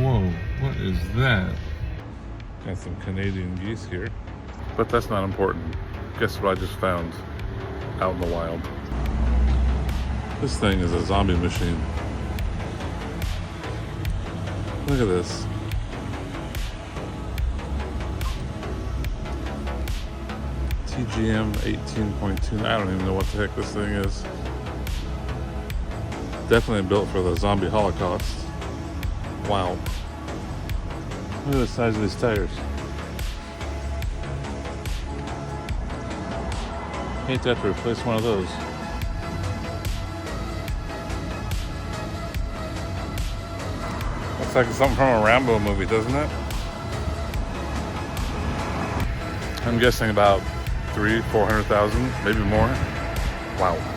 Whoa, what is that? Got some Canadian geese here. But that's not important. Guess what I just found out in the wild? This thing is a zombie machine. Look at this. TGM 18.2. I don't even know what the heck this thing is. Definitely built for the zombie holocaust. Wow. Look at the size of these tires. Hate to have to replace one of those. Looks like something from a Rambo movie, doesn't it? I'm guessing about 300,000, 400,000, maybe more. Wow.